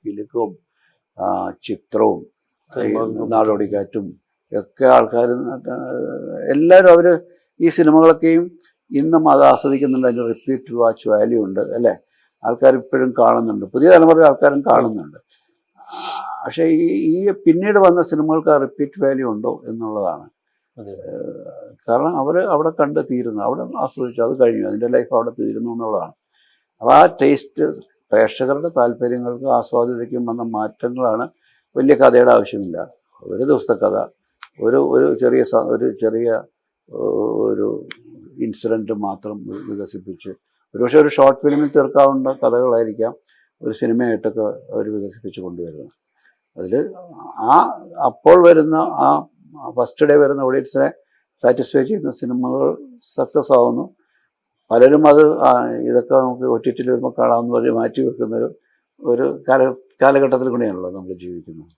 കിലുക്കവും ചിത്രവും നാടോടിക്കാറ്റും ഒക്കെ ആൾക്കാർ എല്ലാവരും അവർ ഈ സിനിമകളൊക്കെയും ഇന്നും അത് ആസ്വദിക്കുന്നുണ്ട്. അതിന് റിപ്പീറ്റ് വാച്ച് വാല്യൂ ഉണ്ട് അല്ലേ? ആൾക്കാർ ഇപ്പോഴും കാണുന്നുണ്ട്, പുതിയ തലമുറ ആൾക്കാരും കാണുന്നുണ്ട്. പക്ഷേ ഈ പിന്നീട് വന്ന സിനിമകൾക്ക് ആ റിപ്പീറ്റ് വാല്യൂ ഉണ്ടോ എന്നുള്ളതാണ്. കാരണം അവർ അവിടെ കണ്ട് തീരുന്നു, അവിടെ ആസ്വദിച്ചു, അത് കഴിഞ്ഞു, അതിൻ്റെ ലൈഫ് അവിടെ തീരുന്നു എന്നുള്ളതാണ്. അപ്പോൾ ആ ടേസ്റ്റ് പ്രേക്ഷകരുടെ താല്പര്യങ്ങൾക്കും ആസ്വാദ്യതയ്ക്കും വന്ന മാറ്റങ്ങളാണ്. വലിയ കഥയുടെ ആവശ്യമില്ല, ഒരു ദിവസത്തെ കഥ, ഒരു ചെറിയ ഒരു ഇൻസിഡൻറ്റ് മാത്രം വികസിപ്പിച്ച് ഒരുപക്ഷെ ഒരു ഷോർട്ട് ഫിലിമിൽ തീർക്കാവുന്ന കഥകളായിരിക്കാം ഒരു സിനിമയായിട്ടൊക്കെ അവർ വികസിപ്പിച്ച് കൊണ്ടുവരുന്നത്. അതിൽ അപ്പോൾ വരുന്ന ഫസ്റ്റ് ഡേ വരുന്ന ഓഡിയൻസിനെ സാറ്റിസ്ഫൈ ചെയ്യുന്ന സിനിമകൾ സക്സസ് ആവുന്നു. പലരും അത് ഇതൊക്കെ നമുക്ക് OTT വരുമ്പോൾ കാണാമെന്ന് പറഞ്ഞ് മാറ്റി വെക്കുന്ന ഒരു കാലഘട്ടത്തിൽ കൂടെയാണല്ലോ നമ്മൾ ജീവിക്കുന്നത്.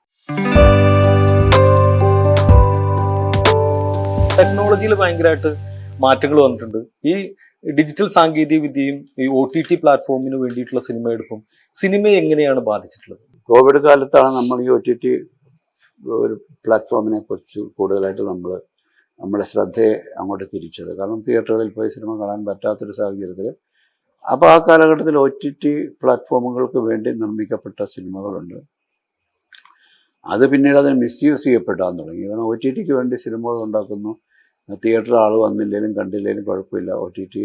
ടെക്നോളജിയിൽ ഭയങ്കരമായിട്ട് മാറ്റങ്ങൾ വന്നിട്ടുണ്ട്. ഈ ഡിജിറ്റൽ സാങ്കേതിക വിദ്യയും ഈ OTT പ്ലാറ്റ്ഫോമിന് വേണ്ടിയിട്ടുള്ള സിനിമ എടുപ്പും സിനിമയെ എങ്ങനെയാണ് ബാധിച്ചിട്ടുള്ളത്? കോവിഡ് കാലത്താണ് നമ്മൾ ഈ OTT ഒരു പ്ലാറ്റ്ഫോമിനെ കുറിച്ച് കൂടുതലായിട്ട് നമ്മുടെ ശ്രദ്ധയെ അങ്ങോട്ട് തിരിച്ചത്. കാരണം തിയേറ്ററുകളിൽ പോയി സിനിമ കാണാൻ പറ്റാത്തൊരു സാഹചര്യത്തിൽ, അപ്പോൾ ആ കാലഘട്ടത്തിൽ OTT പ്ലാറ്റ്ഫോമുകൾക്ക് വേണ്ടി നിർമ്മിക്കപ്പെട്ട സിനിമകളുണ്ട്. അത് പിന്നീട് അതിന് മിസ്യൂസ് ചെയ്യപ്പെടാൻ തുടങ്ങി. കാരണം OTTക്ക് വേണ്ടി സിനിമകൾ ഉണ്ടാക്കുന്നു, തിയേറ്ററിൽ ആൾ വന്നില്ലെങ്കിലും കണ്ടില്ലെങ്കിലും കുഴപ്പമില്ല, OTT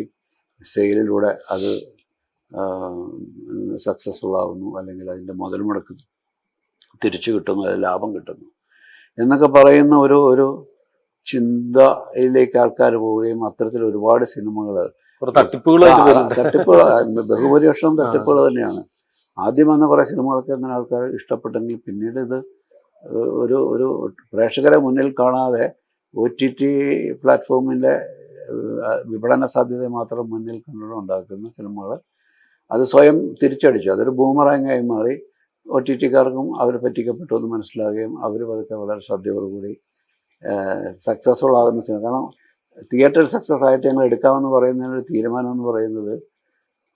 സെയിലിലൂടെ അത് സക്സസ്ഫുൾ ആകുന്നു, അല്ലെങ്കിൽ അതിൻ്റെ മുതൽ മുടക്ക് തിരിച്ചു കിട്ടുന്നു, അത് ലാഭം കിട്ടുന്നു എന്നൊക്കെ പറയുന്ന ഒരു ചിന്തയിലേക്ക് ആൾക്കാർ പോവുകയും അത്തരത്തിൽ ഒരുപാട് സിനിമകൾ തട്ടിപ്പുകൾ ബഹുഭൂരിപക്ഷം തട്ടിപ്പുകൾ തന്നെയാണ്. ആദ്യം വന്ന കുറേ സിനിമകളൊക്കെ അങ്ങനെ ആൾക്കാർ ഇഷ്ടപ്പെട്ടെങ്കിൽ പിന്നീട് ഇത് ഒരു പ്രേക്ഷകരെ മുന്നിൽ കാണാതെ OTT പ്ലാറ്റ്ഫോമിൻ്റെ വിപണന സാധ്യത മാത്രം മുന്നിൽ കണ്ടുണ്ടാക്കുന്ന സിനിമകൾ അത് സ്വയം തിരിച്ചടിച്ചു. അതൊരു ബൂമറാങ്ങായി മാറി. OTTക്കാർക്കും അവർ പറ്റിക്കപ്പെട്ടു എന്ന് മനസ്സിലാവുകയും അവർ പതുക്കെ വളരെ ശ്രദ്ധയോടുകൂടി സക്സസ്ഫുൾ ആകുന്ന സിനിമ. കാരണം തിയേറ്ററിൽ സക്സസ് ആയിട്ട് ഞങ്ങൾ എടുക്കാമെന്ന് പറയുന്നതിനൊരു തീരുമാനം എന്ന് പറയുന്നത്,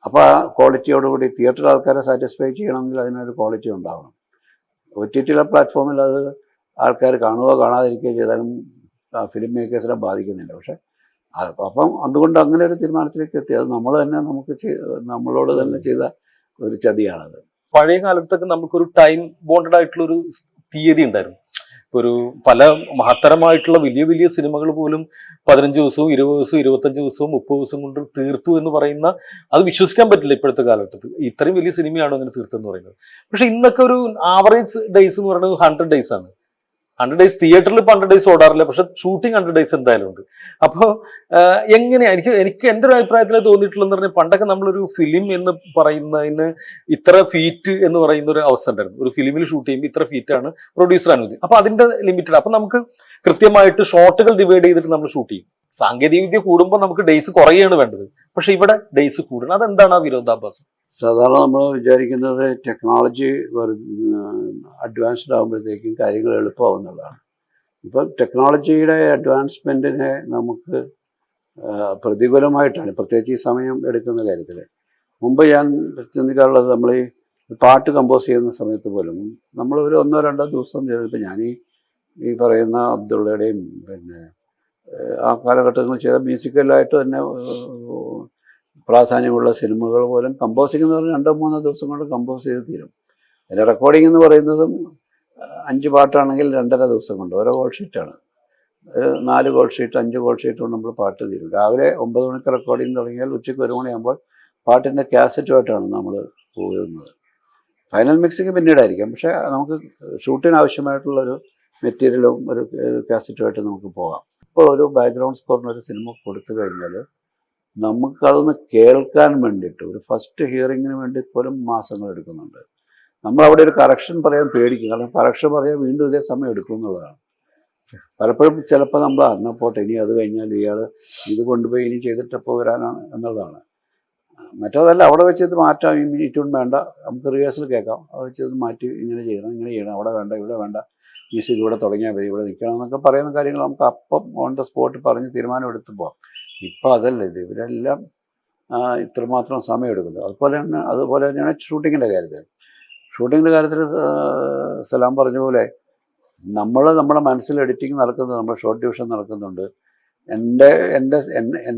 അപ്പോൾ ആ ക്വാളിറ്റിയോടുകൂടി തിയേറ്ററിൽ ആൾക്കാരെ സാറ്റിസ്ഫൈ ചെയ്യണമെങ്കിൽ അതിനൊരു ക്വാളിറ്റി ഉണ്ടാവണം. OTT പ്ലാറ്റ്ഫോമിൽ അത് ആൾക്കാർ കാണുകയോ കാണാതിരിക്കുകയോ ചെയ്താലും ഫിലിം മേക്കേഴ്സിനെ ബാധിക്കുന്നില്ല. പക്ഷെ അപ്പം അതുകൊണ്ട് അങ്ങനെ ഒരു തീരുമാനത്തിലേക്ക് എത്തി. അത് നമ്മൾ തന്നെ നമ്മളോട് തന്നെ ചെയ്ത ഒരു ചതിയാണത്. പഴയ കാലത്തൊക്കെ നമുക്കൊരു ടൈം ബോണ്ടഡ് ആയിട്ടുള്ളൊരു തീയതി ഉണ്ടായിരുന്നു. ഒരു പല മഹത്തരമായിട്ടുള്ള വലിയ വലിയ സിനിമകൾ പോലും 15 ദിവസവും 20 ദിവസവും 25 ദിവസവും 30 ദിവസം കൊണ്ട് തീർത്തു എന്ന് പറയുന്ന, അത് വിശ്വസിക്കാൻ പറ്റില്ല ഇപ്പോഴത്തെ കാലഘട്ടത്തിൽ. ഇത്രയും വലിയ സിനിമയാണോ അങ്ങനെ തീർത്തെന്ന് പറയുന്നത്? പക്ഷെ ഇന്നൊക്കെ ഒരു ആവറേജ് ഡേയ്സ് എന്ന് പറയുന്നത് 100 ഡേയ്സ് ആണ്. 100 ഡേയ്സ് തിയേറ്ററിൽ 100 ഡേയ്സ് ഓടാറില്ല, പക്ഷെ ഷൂട്ടിംഗ് 100 ഡേയ്സ് എന്തായാലും ഉണ്ട്. അപ്പോൾ എങ്ങനെയാ എനിക്ക് എൻ്റെ ഒരു അഭിപ്രായത്തിൽ തോന്നിയിട്ടുള്ളതെന്ന് പറഞ്ഞാൽ, പണ്ടൊക്കെ നമ്മളൊരു ഫിലിം എന്ന് പറയുന്നതിന് ഇത്ര ഫീറ്റ് എന്ന് പറയുന്ന ഒരു അവസ്ഥ ഉണ്ടായിരുന്നു. ഒരു ഫിലിമിൽ ഷൂട്ട് ചെയ്യുമ്പോൾ ഇത്ര ഫീറ്റാണ് പ്രൊഡ്യൂസർ അനുമതി. അപ്പൊ അതിന്റെ ലിമിറ്റഡ്. അപ്പൊ നമുക്ക് കൃത്യമായിട്ട് ഷോട്ടുകൾ ഡിവൈഡ് ചെയ്തിട്ട് നമ്മൾ ഷൂട്ട് ചെയ്യും. സാങ്കേതിക വിദ്യ കൂടുമ്പോൾ നമുക്ക് ഡേയ്സ് കുറയാണ് വേണ്ടത്, പക്ഷെ ഇവിടെ ഡേയ്സ് കൂടണം. അതെന്താണ് ആ വിരോധാഭാസം? സാധാരണ നമ്മൾ വിചാരിക്കുന്നത് ടെക്നോളജി അഡ്വാൻസ്ഡ് ആകുമ്പോഴത്തേക്കും കാര്യങ്ങൾ എളുപ്പമാവുന്നതാണ്. ഇപ്പം ടെക്നോളജിയുടെ അഡ്വാൻസ്മെൻറ്റിനെ നമുക്ക് പ്രതികൂലമായിട്ടാണ്, പ്രത്യേകിച്ച് ഈ സമയം എടുക്കുന്ന കാര്യത്തിൽ. മുമ്പ് ഞാൻ ചിന്തിക്കാറുള്ളത്, നമ്മൾ ഈ പാട്ട് കമ്പോസ് ചെയ്യുന്ന സമയത്ത് പോലും നമ്മൾ ഒരു 1-2 ദിവസം ചെയ്തിപ്പോൾ ഞാൻ ഈ പറയുന്ന അബ്ദുള്ളയുടെയും പിന്നെ ആ കാലഘട്ടങ്ങളിൽ ചെയ്ത മ്യൂസിക്കലായിട്ട് തന്നെ പ്രാധാന്യമുള്ള സിനിമകൾ പോലും കമ്പോസിംഗ് എന്ന് പറഞ്ഞാൽ 2-3 ദിവസം കൊണ്ട് കമ്പോസ് ചെയ്ത് തീരും. അതിൻ്റെ റെക്കോർഡിംഗ് എന്ന് പറയുന്നതും 5 പാട്ടാണെങ്കിൽ 2.5 ദിവസം കൊണ്ട്, ഓരോ കോൾ ഷീറ്റാണ്. 4 കോൾ ഷീറ്റ് 5 കോൾ ഷീറ്റ് കൊണ്ട് നമ്മൾ പാട്ട് തീരും. രാവിലെ 9 മണിക്ക് റെക്കോർഡിംഗ് തുടങ്ങിയാൽ ഉച്ചയ്ക്ക് 1 മണിയാകുമ്പോൾ പാട്ടിൻ്റെ കാസറ്റുമായിട്ടാണ് നമ്മൾ പോകുന്നത്. ഫൈനൽ മിക്സിങ് പിന്നീടായിരിക്കാം, പക്ഷേ നമുക്ക് ഷൂട്ടിന് ആവശ്യമായിട്ടുള്ളൊരു മെറ്റീരിയലും ഒരു കാസറ്റുമായിട്ട് നമുക്ക് പോകാം. ഇപ്പോൾ ഒരു ബാക്ക്ഗ്രൗണ്ട് സ്കോറിന് ഒരു സിനിമ കൊടുത്തു കഴിഞ്ഞാൽ നമുക്കതൊന്ന് കേൾക്കാൻ വേണ്ടിയിട്ട് ഒരു ഫസ്റ്റ് ഹിയറിങ്ങിന് വേണ്ടി പോലും മാസങ്ങൾ എടുക്കുന്നുണ്ട്. നമ്മളവിടെ ഒരു കറക്ഷൻ പറയാൻ പേടിക്കും. കാരണം കറക്ഷൻ പറയാൻ വീണ്ടും ഇതേ സമയം എടുക്കും എന്നുള്ളതാണ്. പലപ്പോഴും ചിലപ്പോൾ നമ്മൾ പോട്ടെ, ഇനി അത് കഴിഞ്ഞാൽ ഇയാൾ ഇത് കൊണ്ടുപോയി ഇനി ചെയ്തിട്ടപ്പോൾ വരാനാണ് എന്നുള്ളതാണ്. മറ്റേതല്ല, അവിടെ വെച്ച് ഇത് മാറ്റാം, ഈ മിനിറ്റും വേണ്ട, നമുക്ക് റിഹേഴ്സൽ കേൾക്കാം, അവിടെ വെച്ച് ഇത് മാറ്റി ഇങ്ങനെ ചെയ്യണം, അവിടെ വേണ്ട, ഇവിടെ വേണ്ട, മ്യൂസിക് ഇവിടെ തുടങ്ങിയാൽ മതി, ഇവിടെ നിൽക്കണം എന്നൊക്കെ പറയുന്ന കാര്യങ്ങൾ നമുക്ക് അപ്പം ഓൺ ദ സ്പോട്ട് പറഞ്ഞ് തീരുമാനം എടുത്ത് പോകാം. ഇപ്പം അതല്ല, ഇവരെല്ലാം ഇത്രമാത്രം സമയം എടുക്കുന്നത്. അതുപോലെ തന്നെയാണ് ഷൂട്ടിങ്ങിൻ്റെ കാര്യത്തിൽ. ഷൂട്ടിങ്ങിൻ്റെ കാര്യത്തിൽ സലാം പറഞ്ഞ പോലെ നമ്മുടെ മനസ്സിൽ എഡിറ്റിംഗ് നടക്കുന്നുണ്ട്, നമ്മുടെ ഷോർട്ട് ഡിവിഷൻ നടക്കുന്നുണ്ട്.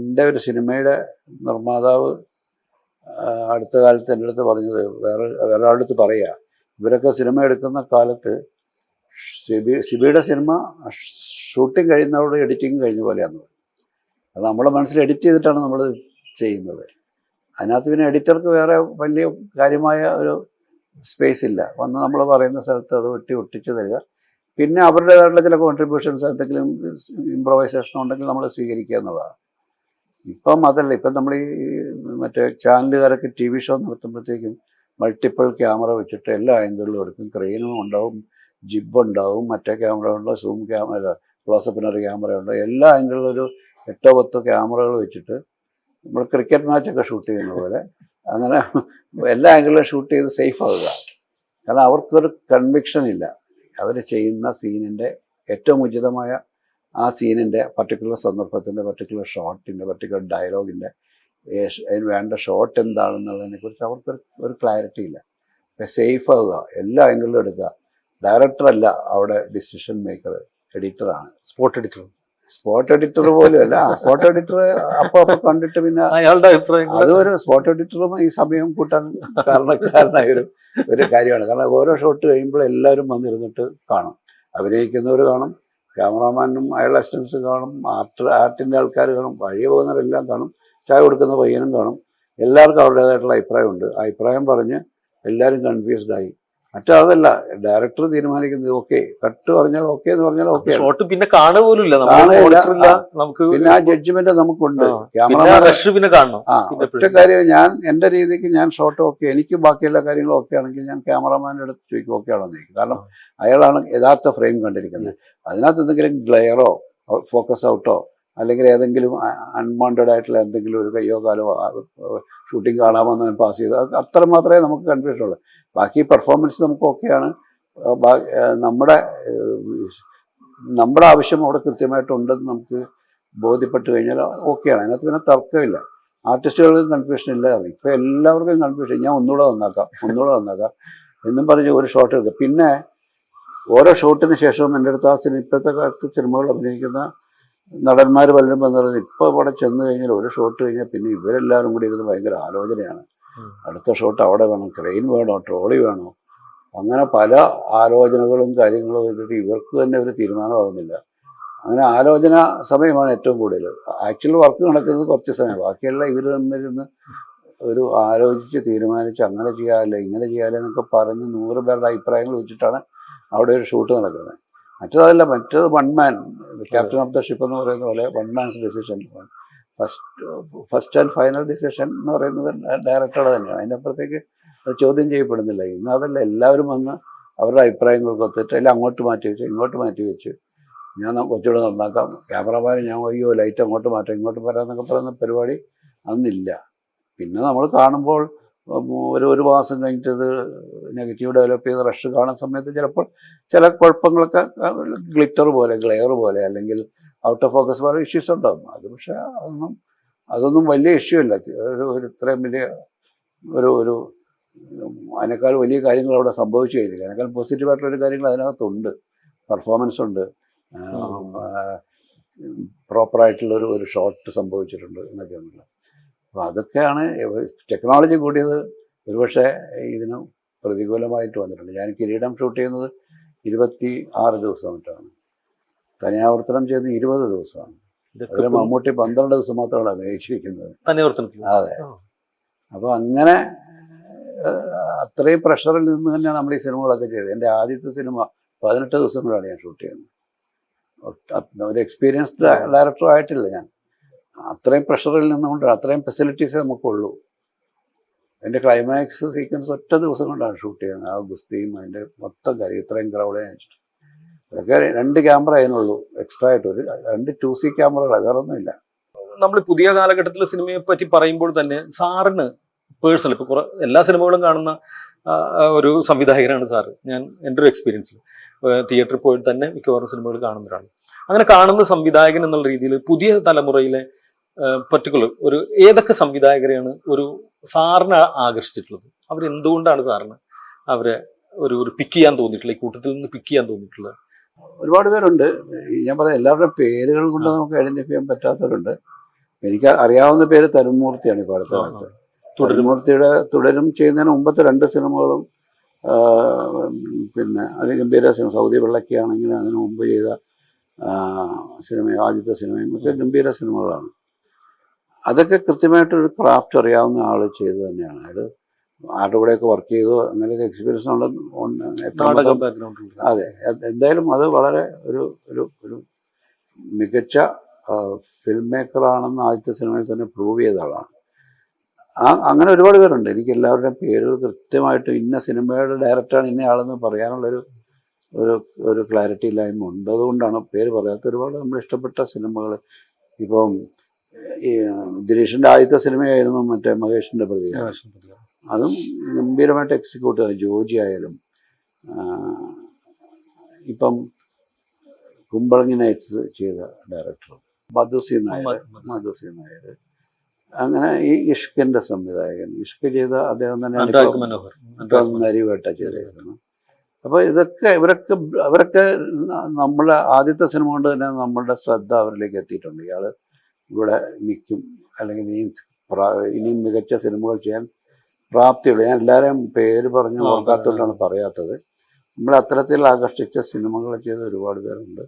എൻ്റെ ഒരു സിനിമയുടെ നിർമ്മാതാവ് അടുത്ത കാലത്ത് എൻ്റെ അടുത്ത് പറഞ്ഞത്, വേറെ അടുത്ത് പറയുക, ഇവരൊക്കെ സിനിമ എടുക്കുന്ന കാലത്ത് സിബിയുടെ സിനിമ ഷൂട്ടിങ് കഴിയുന്നതോടെ എഡിറ്റിംഗ് കഴിഞ്ഞ പോലെയാണ്. അത് നമ്മുടെ മനസ്സിൽ എഡിറ്റ് ചെയ്തിട്ടാണ് നമ്മൾ ചെയ്യുന്നത്. അതിനകത്ത് പിന്നെ എഡിറ്റർക്ക് വേറെ വലിയ കാര്യമായ ഒരു സ്പേസ് ഇല്ല. വന്ന് നമ്മൾ പറയുന്ന സ്ഥലത്ത് അത് ഒട്ടിച്ച് തരിക. പിന്നെ അവരുടേതായിട്ടുള്ള ചില കോൺട്രിബ്യൂഷൻസ്, എന്തെങ്കിലും ഇംപ്രവൈസേഷൻ ഉണ്ടെങ്കിൽ നമ്മൾ സ്വീകരിക്കുക എന്നുള്ളതാണ്. ഇപ്പം അതല്ല, ഇപ്പം നമ്മൾ ഈ മറ്റേ ചാനലുകാരൊക്കെ TV ഷോ നടത്തുമ്പോഴത്തേക്കും മൾട്ടിപ്പിൾ ക്യാമറ വെച്ചിട്ട് എല്ലാ ആംഗിളിലും എടുക്കും. ക്രെയിനും ഉണ്ടാവും, ജിബ് ഉണ്ടാവും, മറ്റേ ക്യാമറ ഉണ്ടോ, സൂം ക്യാമറ, ക്ലോസപ്പിനൊരു ക്യാമറ ഉണ്ടോ, എല്ലാ ആംഗിളിലും ഒരു 8-10 ക്യാമറകൾ വെച്ചിട്ട് നമ്മൾ ക്രിക്കറ്റ് മാച്ചൊക്കെ ഷൂട്ട് ചെയ്യുന്ന പോലെ അങ്ങനെ എല്ലാ ആംഗിളിലും ഷൂട്ട് ചെയ്ത് സേഫ് ആവുക. കാരണം അവർക്കൊരു കൺവിക്ഷൻ ഇല്ല. അവർ ചെയ്യുന്ന സീനിൻ്റെ ഏറ്റവും ഉചിതമായ ആ സീനിൻ്റെ പർട്ടിക്കുലർ സന്ദർഭത്തിൻ്റെ പർട്ടിക്കുലർ ഷോട്ടിൻ്റെ പർട്ടിക്കുലർ ഡയലോഗിൻ്റെ അതിന് വേണ്ട ഷോട്ട് എന്താണെന്നുള്ളതിനെക്കുറിച്ച് അവർക്കൊരു ക്ലാരിറ്റി ഇല്ല. സേഫ് ആവുക, എല്ലാ ആംഗിളിലും എടുക്കുക. ഡയറക്ടറല്ല അവിടെ ഡിസിഷൻ മേക്കർ, എഡിറ്ററാണ്. സ്പോട്ട് എഡിറ്റർ പോലും അല്ല. സ്പോട്ട് എഡിറ്റർ അപ്പോൾ കണ്ടിട്ട് പിന്നെ അയാളുടെ അഭിപ്രായം അതൊരു സ്പോട്ട് എഡിറ്ററും ഈ സമയം കൂട്ടാൻ കാരണക്കാരനായ ഒരു കാര്യമാണ്. കാരണം ഓരോ ഷോട്ട് കഴിയുമ്പോൾ എല്ലാവരും വന്നിരുന്നിട്ട് കാണും. അഭിനയിക്കുന്നവർ കാണും, ക്യാമറാമാനും അയാളുടെ അസിസ്റ്റൻസും കാണും, ആർട്ടിൻ്റെ ആൾക്കാർ കാണും, വഴി പോകുന്നവരെല്ലാം കാണും, ചായ കൊടുക്കുന്ന പയ്യനും കാണും. എല്ലാവർക്കും അവരുടേതായിട്ടുള്ള അഭിപ്രായമുണ്ട്. ആ അഭിപ്രായം പറഞ്ഞ് എല്ലാവരും കൺഫ്യൂസ്ഡായി. മറ്റതല്ല, ഡയറക്ടർ തീരുമാനിക്കുന്നത് ഓക്കെ, കട്ട് പറഞ്ഞാൽ ഓക്കെ എന്ന് പറഞ്ഞാൽ ഓക്കെ. ഷോട്ട് പിന്നെ കാണുപോലുമില്ല. പിന്നെ ആ ജഡ്ജ്മെന്റ് നമുക്കുണ്ട്. ഒറ്റ ക്യാമറ കാര്യം, എൻ്റെ രീതിക്ക് ഞാൻ ഷോട്ട് ഓക്കെ, എനിക്ക് ബാക്കി എല്ലാ കാര്യങ്ങളും ഓക്കെ ആണെങ്കിൽ ഞാൻ ക്യാമറമാൻ്റെ അടുത്ത് ചോദിക്കും ഓക്കെ ആണോ എന്ന് ചോദിക്കും. കാരണം അയാളാണ് യഥാർത്ഥ ഫ്രെയിം കണ്ടിരിക്കുന്നത്. അതിനകത്ത് എന്തെങ്കിലും ഗ്ലെയറോ ഫോക്കസ് ഔട്ടോ അല്ലെങ്കിൽ ഏതെങ്കിലും അൺവാണ്ടഡ് ആയിട്ടുള്ള എന്തെങ്കിലും ഒരു കയ്യോ കാലോ ഷൂട്ടിംഗ് കാണാമെന്ന് പാസ് ചെയ്ത് അത്ര മാത്രമേ നമുക്ക് കൺഫ്യൂഷൻ ഉള്ളൂ. ബാക്കി പെർഫോമൻസ് നമുക്ക് ഓക്കെയാണ്. നമ്മുടെ ആവശ്യം അവിടെ കൃത്യമായിട്ടുണ്ടെന്ന് നമുക്ക് ബോധ്യപ്പെട്ട് കഴിഞ്ഞാൽ ഓക്കെയാണ്. അതിനകത്ത് പിന്നെ തർക്കമില്ല. ആർട്ടിസ്റ്റുകൾക്കും കൺഫ്യൂഷൻ ഇല്ല. ഇപ്പം എല്ലാവർക്കും കൺഫ്യൂഷൻ, ഞാൻ ഒന്നുകൂടെ നന്നാക്കാം എന്നും പറഞ്ഞ് ഒരു ഷോട്ട് എടുക്കുക. പിന്നെ ഓരോ ഷോട്ടിന് ശേഷവും എൻ്റെ അടുത്ത് ഇപ്പോഴത്തെ കാലത്ത് സിനിമകൾ അഭിനയിക്കുന്ന നടന്മാർ പലരും വന്നത്, ഇപ്പോൾ ഇവിടെ ചെന്ന് കഴിഞ്ഞാൽ ഒരു ഷോട്ട് കഴിഞ്ഞാൽ പിന്നെ ഇവരെല്ലാവരും കൂടി ഇരുന്ന് ഭയങ്കര ആലോചനയാണ്. അടുത്ത ഷോട്ട് അവിടെ വേണം, ക്രെയിൻ വേണോ, ട്രോളി വേണോ, അങ്ങനെ പല ആലോചനകളും കാര്യങ്ങളും ചെയ്തിട്ട് ഇവർക്ക് തന്നെ ഒരു തീരുമാനമാകുന്നില്ല. അങ്ങനെ ആലോചന സമയമാണ് ഏറ്റവും കൂടുതൽ. ആക്ച്വൽ വർക്ക് നടക്കുന്നത് കുറച്ച് സമയം, ബാക്കിയെല്ലാം ഇവർ തമ്മിലിരുന്ന് ഒരു ആലോചിച്ച് തീരുമാനിച്ച് അങ്ങനെ ചെയ്യാമല്ലേ ഇങ്ങനെ ചെയ്യാമല്ലേ എന്നൊക്കെ പറഞ്ഞ് 100 പേരുടെ അഭിപ്രായങ്ങൾ വെച്ചിട്ടാണ് അവിടെ ഒരു ഷൂട്ട് നടക്കുന്നത്. മറ്റേത് one man, captain of the ship എന്ന് പറയുന്ന പോലെ one man's decision, first and final decision എന്ന് പറയുന്നത് ഡയറക്ടറുടെ തന്നെയാണ്. അതിനപ്പുറത്തേക്ക് ചോദ്യം ചെയ്യപ്പെടുന്നില്ല. ഇന്ന് അതല്ല, എല്ലാവരും വന്ന് അവരുടെ അഭിപ്രായങ്ങൾക്ക് ഒത്തിട്ട് എല്ലാം അങ്ങോട്ട് മാറ്റി വെച്ച് ഇങ്ങോട്ട് മാറ്റി വെച്ച് ഞാൻ കുറച്ചുകൂടെ നന്നാക്കാം, ക്യാമറമാൻ ഞാൻ അയ്യോ ലൈറ്റ് അങ്ങോട്ട് മാറ്റാം ഇങ്ങോട്ട് വരാമെന്നൊക്കെ പറയുന്ന പരിപാടി അന്നില്ല. പിന്നെ നമ്മൾ കാണുമ്പോൾ ഒരു മാസം കഴിഞ്ഞിട്ട് ഇത് നെഗറ്റീവ് ഡെവലപ്പ് ചെയ്ത് റഷ് കാണുന്ന സമയത്ത് ചിലപ്പോൾ ചില കുഴപ്പങ്ങളൊക്കെ ഗ്ലിറ്റർ പോലെ, ഗ്ലെയർ പോലെ, അല്ലെങ്കിൽ ഔട്ട് ഓഫ് ഫോക്കസ് പോലെ ഇഷ്യൂസ് ഉണ്ടാകും. അത് പക്ഷേ അതൊന്നും വലിയ ഇഷ്യൂ അല്ല. ഒരു ഇത്രയും വലിയ ഒരു അതിനേക്കാൾ വലിയ കാര്യങ്ങൾ അവിടെ സംഭവിച്ചു കഴിഞ്ഞില്ല. അതിനേക്കാൾ പോസിറ്റീവായിട്ടുള്ളൊരു കാര്യങ്ങൾ അതിനകത്തുണ്ട്. പെർഫോമൻസ് ഉണ്ട്, പ്രോപ്പറായിട്ടുള്ളൊരു ഷോട്ട് സംഭവിച്ചിട്ടുണ്ട് എന്നൊക്കെയാണല്ലോ. അപ്പോൾ അതൊക്കെയാണ് ടെക്നോളജി കൂടിയത്. ഒരുപക്ഷെ ഇതിന് പ്രതികൂലമായിട്ട് വന്നിട്ടുണ്ട്. ഞാൻ കിരീടം ഷൂട്ട് ചെയ്യുന്നത് 26 ദിവസം മറ്റാണ്, തനിയാവർത്തനം ചെയ്യുന്നത് 20 ദിവസമാണ്. അതിൽ മമ്മൂട്ടി 12 ദിവസം മാത്രമാണ് അഭിനയിച്ചിരിക്കുന്നത്. അതെ. അപ്പോൾ അങ്ങനെ അത്രയും പ്രഷറിൽ നിന്ന് തന്നെയാണ് നമ്മൾ ഈ സിനിമകളൊക്കെ ചെയ്തത്. എൻ്റെ ആദ്യത്തെ സിനിമ 18 ദിവസം കൊണ്ടാണ് ഞാൻ ഷൂട്ട് ചെയ്യുന്നത്. ഒരു എക്സ്പീരിയൻസ്ഡ് ഡയറക്ടർ ആയിട്ടില്ല ഞാൻ. അത്രയും പ്രഷറിൽ നിന്നുകൊണ്ട് അത്രയും ഫെസിലിറ്റീസേ നമുക്കുള്ളൂ. എൻ്റെ ക്ലൈമാക്സ് സീക്വൻസ് ഒറ്റ ദിവസം കൊണ്ടാണ് ഷൂട്ട് ചെയ്യുന്നത്. ആ ഗുസ്തിയും അതിൻ്റെ മൊത്തം കാര്യം ഇത്രയും ക്രൗഡേ വെച്ചിട്ട്. അതൊക്കെ 2 ക്യാമറ അതിനുള്ളൂ, എക്സ്ട്രാ ആയിട്ട് 2 2C ക്യാമറകളാണ്, വേറെ ഒന്നുമില്ല. നമ്മൾ പുതിയ കാലഘട്ടത്തിലെ സിനിമയെ പറ്റി പറയുമ്പോൾ തന്നെ സാറിന് പേഴ്സണൽ ഇപ്പോൾ എല്ലാ സിനിമകളും കാണുന്ന ഒരു സംവിധായകനാണ് സാറ്. ഞാൻ എൻ്റെ ഒരു എക്സ്പീരിയൻസിൽ തിയേറ്ററിൽ പോയിട്ട് തന്നെ മിക്കവാറും സിനിമകൾ കാണുന്ന ഒരാളാണ്. അങ്ങനെ കാണുന്ന സംവിധായകൻ എന്നുള്ള രീതിയിൽ പുതിയ തലമുറയിലെ പർട്ടിക്കുലർ ഏതൊക്കെ സംവിധായകരെയാണ് സാറിനെ ആകർഷിച്ചിട്ടുള്ളത്? അവരെന്തുകൊണ്ടാണ് സാറിന് അവരെ ഒരു പിക്ക് ചെയ്യാൻ തോന്നിയിട്ടുള്ള, ഈ കൂട്ടത്തിൽ നിന്ന് പിക്ക് ചെയ്യാൻ തോന്നിയിട്ടുള്ള? ഒരുപാട് പേരുണ്ട്. ഞാൻ പറയാം, എല്ലാവരുടെയും പേരുകൾ കൊണ്ട് നമുക്ക് ഐഡന്റിഫൈ ചെയ്യാൻ പറ്റാത്തവരുണ്ട്. എനിക്ക് അറിയാവുന്ന പേര് തരുൺമൂർത്തിയാണ് ഇപ്പോൾ അടുത്ത കാലത്ത്. തരുൺമൂർത്തിയുടെ തുടരും ചെയ്യുന്നതിന് മുമ്പത്തെ 2 സിനിമകളും പിന്നെ അതിഗംഭീര സിനിമ, സൗദി വെള്ളയ്ക്കാണെങ്കിൽ അതിന് മുമ്പ് ചെയ്ത സിനിമ, ആദ്യത്തെ സിനിമയും ഒക്കെ ഗംഭീര സിനിമകളാണ്. അതൊക്കെ കൃത്യമായിട്ടൊരു ക്രാഫ്റ്റ് അറിയാവുന്ന ആൾ ചെയ്തു തന്നെയാണ്. അത് ആരുടെ കൂടെയൊക്കെ വർക്ക് ചെയ്തോ അങ്ങനെയൊക്കെ എക്സ്പീരിയൻസ് അതെ, എന്തായാലും അത് വളരെ ഒരു ഒരു ഒരു മികച്ച ഫിലിം മേക്കറാണെന്ന് ആദ്യത്തെ സിനിമയിൽ തന്നെ പ്രൂവ് ചെയ്ത ആളാണ്. അങ്ങനെ ഒരുപാട് പേരുണ്ട്. എനിക്ക് എല്ലാവരുടെയും പേരുകൾ കൃത്യമായിട്ട് ഇന്ന സിനിമയുടെ ഡയറക്ടറാണ് ഇന്ന ആളെന്ന് പറയാനുള്ളൊരു ഒരു ഒരു ക്ലാരിറ്റി ഇല്ലായ്മ ഉണ്ട്. അതുകൊണ്ടാണ് പേര് പറയാത്ത ഒരുപാട് നമ്മൾ ഇഷ്ടപ്പെട്ട സിനിമകൾ. ഇപ്പം ഈ ദിലീഷിൻ്റെ ആദ്യത്തെ സിനിമയായിരുന്നു മറ്റേ മഹേഷിൻ്റെ പ്രതികാരം. അതും ഗംഭീരമായിട്ട് എക്സിക്യൂട്ട് ചെയ്തു. ജോജി ആയാലും ഇപ്പം കുമ്പളങ്ങി നൈറ്റ്സ് ചെയ്ത ഡയറക്ടർ മധുസി നായർ, അങ്ങനെ ഈ ഇഷ്കിൻ്റെ സംവിധായകൻ, ഇഷ്ക് ചെയ്ത അദ്ദേഹം തന്നെയാണ് നരിവേട്ട ചെയ്തിരിക്കുന്നത്. അപ്പോൾ അവരൊക്കെ നമ്മളെ ആദ്യത്തെ സിനിമ കൊണ്ട് തന്നെ നമ്മളുടെ ശ്രദ്ധ അവരിലേക്ക് എത്തിയിട്ടുണ്ട്. ഇയാൾ ഇവിടെ നിൽക്കും, അല്ലെങ്കിൽ ഇനിയും മികച്ച സിനിമകൾ ചെയ്യാൻ പ്രാപ്തിയുള്ളൂ. ഞാൻ എല്ലാവരെയും പേര് പറഞ്ഞ് ഓർക്കാത്തതുകൊണ്ടാണ് പറയാത്തത്. നമ്മളെ അത്തരത്തിൽ ആകർഷിച്ച സിനിമകൾ ചെയ്ത ഒരുപാട് പേരുണ്ട്.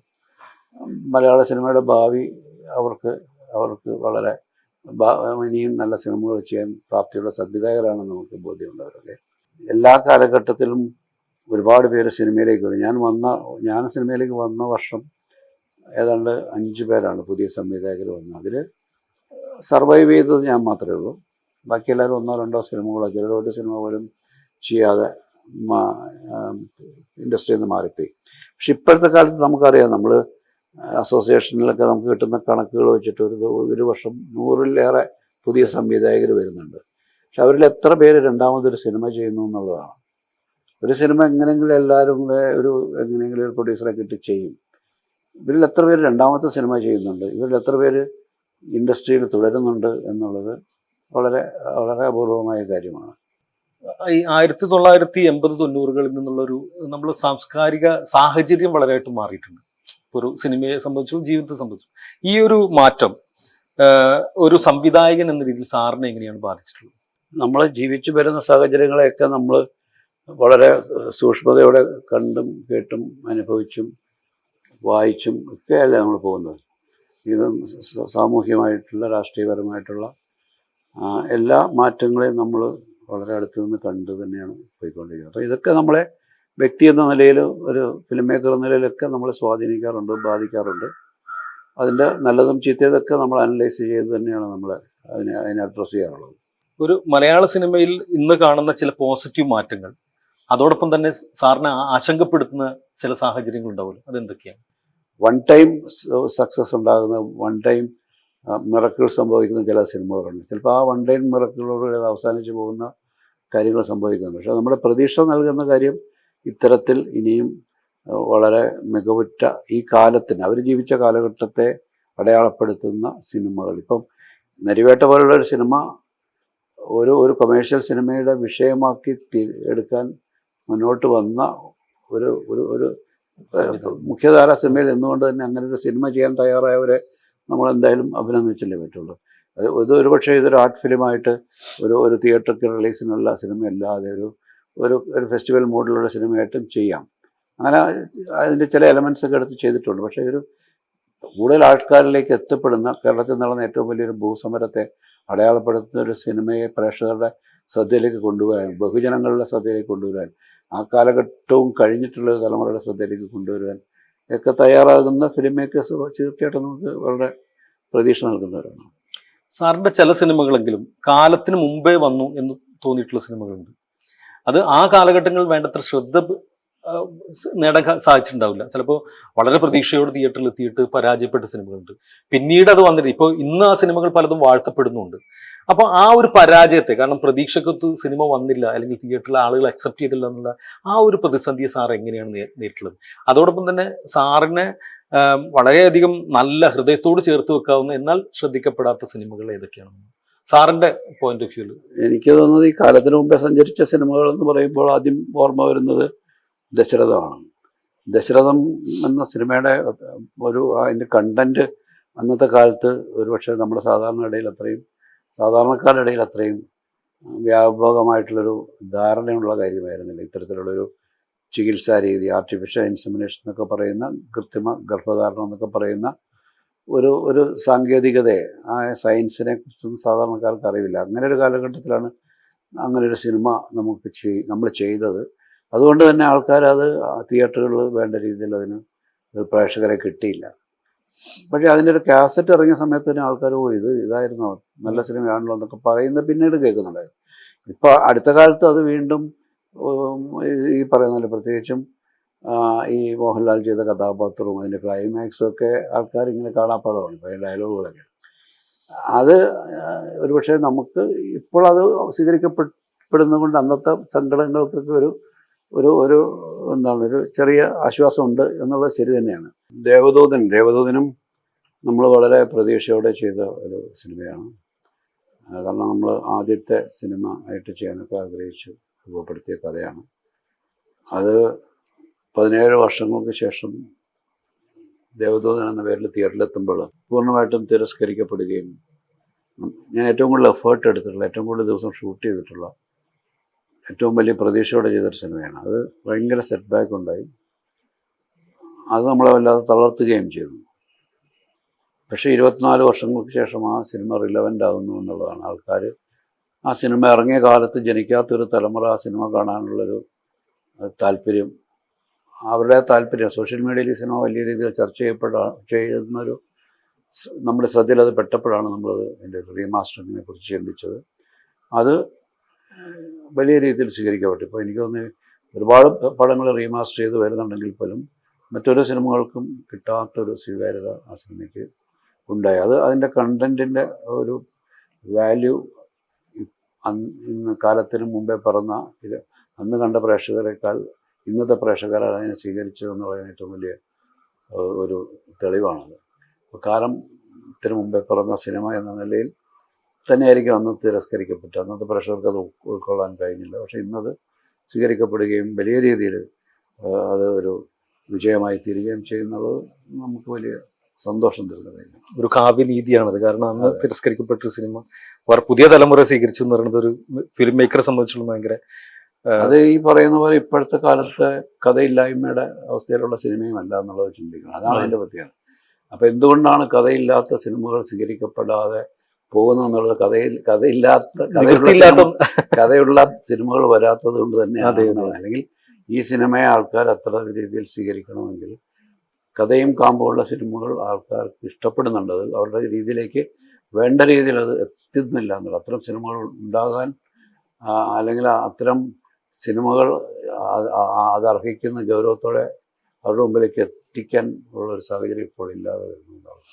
മലയാള സിനിമയുടെ ഭാവി അവർക്ക് വളരെ ഇനിയും നല്ല സിനിമകൾ ചെയ്യാൻ പ്രാപ്തിയുള്ള സംവിധായകരാണെന്ന് നമുക്ക് ബോധ്യമുള്ളവരൊക്കെ. എല്ലാ കാലഘട്ടത്തിലും ഒരുപാട് പേര് സിനിമയിലേക്ക് വരും. ഞാൻ സിനിമയിലേക്ക് വന്ന വർഷം ഏതാണ്ട് 5 പേരാണ് പുതിയ സംവിധായകർ വന്നത്. അതിൽ സർവൈവ് ചെയ്തത് ഞാൻ മാത്രമേ ഉള്ളൂ. ബാക്കി എല്ലാവരും 1-2 സിനിമകളോ ചിലർ ഒരു സിനിമ പോലും ചെയ്യാതെ ഇൻഡസ്ട്രിയിൽ നിന്ന് മാറിപ്പോയി. പക്ഷെ ഇപ്പോഴത്തെ കാലത്ത് നമുക്കറിയാം, നമ്മൾ അസോസിയേഷനിലൊക്കെ നമുക്ക് കിട്ടുന്ന കണക്കുകൾ വെച്ചിട്ട് ഒരു വർഷം 100-ലേറെ പുതിയ സംവിധായകർ വരുന്നുണ്ട്. പക്ഷെ അവരിൽ എത്ര പേര് രണ്ടാമതൊരു സിനിമ ചെയ്യുന്നു എന്നുള്ളതാണ്. ഒരു സിനിമ എങ്ങനെയെങ്കിലും എല്ലാവരും കൂടെ എങ്ങനെയെങ്കിലും ഒരു പ്രൊഡ്യൂസറെ കിട്ടി ചെയ്യും. ഇവരിൽ എത്ര പേര് രണ്ടാമത്തെ സിനിമ ചെയ്യുന്നുണ്ട്, ഇവരിൽ എത്ര പേര് ഇൻഡസ്ട്രിയിൽ തുടരുന്നുണ്ട് എന്നുള്ളത് വളരെ വളരെ അപൂർവമായ കാര്യമാണ്. ഈ 1980-90കളിൽ നിന്നുള്ളൊരു നമ്മൾ സാംസ്കാരിക സാഹചര്യം വളരെയായിട്ട് മാറിയിട്ടുണ്ട്. ഒരു സിനിമയെ സംബന്ധിച്ചും ജീവിതത്തെ സംബന്ധിച്ചും ഈ ഒരു മാറ്റം ഒരു സംവിധായകൻ എന്ന രീതിയിൽ സാറിനെ എങ്ങനെയാണ് ബാധിച്ചിട്ടുള്ളത്? നമ്മൾ ജീവിച്ചു വരുന്ന സാഹചര്യങ്ങളെയൊക്കെ നമ്മൾ വളരെ സൂക്ഷ്മതയോടെ കണ്ടും കേട്ടും അനുഭവിച്ചും വായിച്ചും ഒക്കെയല്ല നമ്മൾ പോകുന്നത്. ഇത് സാമൂഹ്യമായിട്ടുള്ള രാഷ്ട്രീയപരമായിട്ടുള്ള എല്ലാ മാറ്റങ്ങളെയും നമ്മൾ വളരെ അടുത്ത് നിന്ന് കണ്ടു തന്നെയാണ് പോയിക്കൊണ്ടിരിക്കുന്നത്. അപ്പോൾ ഇതൊക്കെ നമ്മളെ വ്യക്തി എന്ന നിലയിൽ, ഒരു ഫിലിം മേക്കർ എന്ന നിലയിലൊക്കെ നമ്മളെ സ്വാധീനിക്കാറുണ്ട്, ബാധിക്കാറുണ്ട്. അതിൻ്റെ നല്ലതും ചീത്തയതൊക്കെ നമ്മൾ അനലൈസ് ചെയ്ത് തന്നെയാണ് നമ്മൾ അതിനെ അഡ്രസ്സ് ചെയ്യാറുള്ളത്. ഒരു മലയാള സിനിമയിൽ ഇന്ന് കാണുന്ന ചില പോസിറ്റീവ് മാറ്റങ്ങൾ, അതോടൊപ്പം തന്നെ സാറിനെ ആശങ്കപ്പെടുത്തുന്ന ചില സാഹചര്യങ്ങൾ ഉണ്ടാവുമല്ലോ, അതെന്തൊക്കെയാണ്? വൺ ടൈം സക്സസ് ഉണ്ടാകുന്ന, വൺ ടൈം മിറക്കിൾ സംഭവിക്കുന്ന ചില സിനിമകളുണ്ട്. ചിലപ്പോൾ ആ വൺ ടൈം മിറക്കിളോട് അവസാനിച്ച് പോകുന്ന കാര്യങ്ങൾ സംഭവിക്കുന്നുണ്ട്. പക്ഷേ നമ്മുടെ പ്രതീക്ഷ നൽകുന്ന കാര്യം ഇത്തരത്തിൽ ഇനിയും വളരെ മികവുറ്റ ഈ കാലത്തിന്, അവർ ജീവിച്ച കാലഘട്ടത്തെ അടയാളപ്പെടുത്തുന്ന സിനിമകൾ. ഇപ്പം നരിവേട്ട പോലുള്ള ഒരു സിനിമ ഒരു കൊമേഴ്ഷ്യൽ സിനിമയുടെ വിഷയമാക്കി എടുക്കാൻ മുന്നോട്ട് വന്ന ഒരു മുഖ്യധാര സിനിമയിൽ നിന്നുകൊണ്ട് തന്നെ അങ്ങനെ ഒരു സിനിമ ചെയ്യാൻ തയ്യാറായവരെ നമ്മളെന്തായാലും അഭിനന്ദിച്ചല്ലേ പറ്റുള്ളൂ. ഇത് പക്ഷേ ഇതൊരു ആർട്ട് ഫിലിമായിട്ട് ഒരു തിയേറ്ററിൽ റിലീസിനുള്ള സിനിമയല്ലാതെ ഒരു ഫെസ്റ്റിവൽ മോഡിലുള്ള സിനിമയായിട്ടും ചെയ്യാം. അങ്ങനെ അതിൻ്റെ ചില എലമെൻറ്റ്സ് ഒക്കെ എടുത്ത് ചെയ്തിട്ടുണ്ട്. പക്ഷേ കൂടുതൽ ആൾക്കാരിലേക്ക് എത്തപ്പെടുന്ന, കേരളത്തിൽ നടന്ന ഏറ്റവും വലിയൊരു ഭൂസമരത്തെ അടയാളപ്പെടുത്തുന്ന ഒരു സിനിമയെ പ്രേക്ഷകരുടെ ശ്രദ്ധയിലേക്ക് കൊണ്ടുവരാൻ, ബഹുജനങ്ങളുടെ ശ്രദ്ധയിലേക്ക് കൊണ്ടുവരാൻ, ആ കാലഘട്ടവും കഴിഞ്ഞിട്ടുള്ള തലമുറയുടെ ശ്രദ്ധയിലേക്ക് കൊണ്ടുവരാൻ ഒക്കെ തയ്യാറാകുന്ന ഫിലിം മേക്കേഴ്സ് തീർച്ചയായിട്ടും നമുക്ക് വളരെ പ്രതീക്ഷ നൽകുന്നവരാണ്. സാറിൻ്റെ ചില സിനിമകളെങ്കിലും കാലത്തിന് മുമ്പേ വന്നു എന്ന് തോന്നിയിട്ടുള്ള സിനിമകളുണ്ട്. അത് ആ കാലഘട്ടങ്ങളിൽ വേണ്ടത്ര ശ്രദ്ധ നേടാൻ സാധിച്ചിട്ടുണ്ടാവില്ല. ചിലപ്പോൾ വളരെ പ്രതീക്ഷയോട് തിയേറ്ററിൽ എത്തിയിട്ട് പരാജയപ്പെട്ട സിനിമകളുണ്ട്. പിന്നീട് അത് വന്നിട്ട് ഇപ്പോൾ ഇന്ന് ആ സിനിമകൾ പലതും വാഴ്ത്തപ്പെടുന്നുണ്ട്. അപ്പോൾ ആ ഒരു പരാജയത്തെ, കാരണം പ്രതീക്ഷക്കൊത്ത് സിനിമ വന്നില്ല, അല്ലെങ്കിൽ തിയേറ്ററിലെ ആളുകൾ അക്സെപ്റ്റ് ചെയ്തില്ല എന്നുള്ള ആ ഒരു പ്രതിസന്ധിയെ സാർ എങ്ങനെയാണ് നേരിട്ടുള്ളത്? അതോടൊപ്പം തന്നെ സാറിനെ വളരെയധികം നല്ല ഹൃദയത്തോട് ചേർത്ത് വെക്കാവുന്ന എന്നാൽ ശ്രദ്ധിക്കപ്പെടാത്ത സിനിമകൾ ഏതൊക്കെയാണ് സാറിന്റെ പോയിന്റ് ഓഫ് വ്യൂല്? എനിക്ക് തോന്നുന്നത് ഈ കാലത്തിന് മുമ്പേ സഞ്ചരിച്ച സിനിമകൾ എന്ന് പറയുമ്പോൾ ആദ്യം ഓർമ്മ വരുന്നത് ദശരഥമാണ്. ദശരഥം എന്ന സിനിമയുടെ അതിൻ്റെ കണ്ടന്റ് അന്നത്തെ കാലത്ത് ഒരുപക്ഷെ നമ്മുടെ സാധാരണക്കാരുടെ ഇടയിൽ അത്രയും വ്യാപകമായിട്ടുള്ളൊരു ധാരണയുള്ള കാര്യമായിരുന്നില്ല. ഇത്തരത്തിലുള്ളൊരു ചികിത്സാ രീതി, ആർട്ടിഫിഷ്യൽ ഇൻസെമിനേഷൻ എന്നൊക്കെ പറയുന്ന, കൃത്രിമ ഗർഭധാരണം എന്നൊക്കെ പറയുന്ന ഒരു സാങ്കേതികതയെ, ആ സയൻസിനെ കുറിച്ചൊന്നും സാധാരണക്കാർക്ക് അറിവില്ല. അങ്ങനെ ഒരു കാലഘട്ടത്തിലാണ് അങ്ങനെ ഒരു സിനിമ നമ്മൾ ചെയ്തത്. അതുകൊണ്ട് തന്നെ ആൾക്കാരത് തിയേറ്ററുകളിൽ വേണ്ട രീതിയിൽ അതിന് പ്രേക്ഷകരെ കിട്ടിയില്ല. പക്ഷേ അതിൻ്റെ ഒരു കാസറ്റ് ഇറങ്ങിയ സമയത്ത് തന്നെ ആൾക്കാർ ഇതായിരുന്നു നല്ല സിനിമയാണല്ലോ എന്നൊക്കെ പറയുന്നത് പിന്നീട് കേൾക്കുന്നുണ്ടായിരുന്നു. ഇപ്പോൾ അടുത്ത കാലത്ത് അത് വീണ്ടും ഈ പറയുന്നില്ല, പ്രത്യേകിച്ചും ഈ മോഹൻലാൽ ചെയ്ത കഥാപാത്രവും അതിൻ്റെ ക്ലൈമാക്സും ഒക്കെ ആൾക്കാർ ഇങ്ങനെ കാണാപ്പാടമാണ്. ഇപ്പോൾ ഡയലോഗുകളൊക്കെ അത് ഒരുപക്ഷെ നമുക്ക് ഇപ്പോൾ അത് സ്വീകരിക്കപ്പെടുന്നതുകൊണ്ട് അന്നത്തെ സങ്കടങ്ങൾക്കൊക്കെ ഒരു ചെറിയ ആശ്വാസമുണ്ട് എന്നുള്ളത് ശരി തന്നെയാണ്. ദേവദൂതനും നമ്മൾ വളരെ പ്രതീക്ഷയോടെ ചെയ്ത ഒരു സിനിമയാണ്. കാരണം നമ്മൾ ആദ്യത്തെ സിനിമ ആയിട്ട് ചെയ്യാനൊക്കെ ആഗ്രഹിച്ചു രൂപപ്പെടുത്തിയ കഥയാണ്. അത് 17 വർഷങ്ങൾക്ക് ശേഷം ദേവദൂതൻ എന്ന പേരിൽ തിയേറ്ററിലെത്തുമ്പോൾ പൂർണ്ണമായിട്ടും തിരസ്കരിക്കപ്പെടുകയും, ഞാൻ ഏറ്റവും കൂടുതൽ എഫേർട്ട് എടുത്തിട്ടുള്ള, ഏറ്റവും കൂടുതൽ ദിവസം ഷൂട്ട് ചെയ്തിട്ടുള്ള, ഏറ്റവും വലിയ പ്രതീക്ഷയോടെ ചെയ്തൊരു സിനിമയാണ്. അത് ഭയങ്കര സെറ്റ് ബാക്ക് ഉണ്ടായി. അത് നമ്മളെ വല്ലാതെ തളർത്തുകയും ചെയ്തു. പക്ഷേ 24 വർഷങ്ങൾക്ക് ശേഷം ആ സിനിമ റിലവൻ്റ് ആകുന്നു എന്നുള്ളതാണ്. ആൾക്കാർ ആ സിനിമ ഇറങ്ങിയ കാലത്ത് ജനിക്കാത്തൊരു തലമുറ ആ സിനിമ കാണാനുള്ളൊരു താല്പര്യം, അവരുടെ താല്പര്യം, സോഷ്യൽ മീഡിയയിൽ ഈ സിനിമ വലിയ രീതിയിൽ ചർച്ച ചെയ്യുന്നൊരു നമ്മുടെ ശ്രദ്ധയിൽ അത് പെട്ടപ്പോഴാണ് നമ്മളത് എൻ്റെ റീമാസ്റ്ററിങ്ങിനെ കുറിച്ച് ചിന്തിച്ചത്. അത് വലിയ രീതിയിൽ സ്വീകരിക്കപ്പെട്ടു. ഇപ്പോൾ എനിക്ക് തോന്നുന്നു ഒരുപാട് പടങ്ങൾ റീമാസ്റ്റർ ചെയ്ത് വരുന്നുണ്ടെങ്കിൽ പോലും മറ്റൊരു സിനിമകൾക്കും കിട്ടാത്തൊരു സ്വീകാര്യത ആ സിനിമയ്ക്ക് ഉണ്ടായി. അത് അതിൻ്റെ കണ്ടൻറ്റിൻ്റെ ഒരു വാല്യൂ ഇന്ന് കാലത്തിന് മുമ്പേ പിറന്ന അന്ന് കണ്ട പ്രേക്ഷകരെക്കാൾ ഇന്നത്തെ പ്രേക്ഷകരാണ് അതിനെ സ്വീകരിച്ചതെന്നുള്ളതിന് ഏറ്റവും വലിയ ഒരു തെളിവാണത്. കാലത്തിന് മുമ്പേ പിറന്ന സിനിമ എന്ന നിലയിൽ തന്നെയായിരിക്കും അന്ന് തിരസ്കരിക്കപ്പെട്ടു. അന്നത്തെ പ്രേക്ഷകർക്ക് അത് ഉൾക്കൊള്ളാൻ കഴിഞ്ഞില്ല. പക്ഷേ ഇന്നത് സ്വീകരിക്കപ്പെടുകയും വലിയ രീതിയിൽ അത് ഒരു വിജയമായി തീരുകയും ചെയ്യുന്നത് നമുക്ക് വലിയ സന്തോഷം തരുന്ന കാര്യം. ഒരു കാവ്യനീതിയാണത്. കാരണം അന്ന് തിരസ്കരിക്കപ്പെട്ട സിനിമ പുതിയ തലമുറ സ്വീകരിച്ചു എന്ന് പറയുന്നത് ഒരു ഫിലിം മേക്കറെ സംബന്ധിച്ചുള്ള ഭയങ്കര, അത് ഈ പറയുന്ന പോലെ ഇപ്പോഴത്തെ കാലത്തെ കഥയില്ലായ്മയുടെ അവസ്ഥയിലുള്ള സിനിമയും അല്ല എന്നുള്ളത് ചിന്തിക്കണം. അതാണ് അതിൻ്റെ പ്രത്യേകത. അപ്പോൾ എന്തുകൊണ്ടാണ് കഥയില്ലാത്ത സിനിമകൾ സ്വീകരിക്കപ്പെടാതെ പോകുന്നു എന്നുള്ളത് കഥയുള്ള സിനിമകൾ വരാത്തത് കൊണ്ട് തന്നെയാണ്. അല്ലെങ്കിൽ ഈ സിനിമയെ ആൾക്കാർ അത്ര രീതിയിൽ സ്വീകരിക്കണമെങ്കിൽ കഥയും കാമ്പുള്ള സിനിമകൾ ആൾക്കാർക്ക് ഇഷ്ടപ്പെടുന്നുണ്ട്. അത് അവരുടെ രീതിയിലേക്ക് വേണ്ട രീതിയിൽ അത് എത്തുന്നില്ല എന്നുള്ളത്. അത്തരം സിനിമകൾ ഉണ്ടാകാൻ, അല്ലെങ്കിൽ അത്തരം സിനിമകൾ അത് അർഹിക്കുന്ന ഗൗരവത്തോടെ അവരുടെ മുമ്പിലേക്ക് എത്തിക്കാൻ ഉള്ളൊരു സാഹചര്യം ഇപ്പോൾ ഇല്ലാതെ വരുന്നുണ്ടാവും.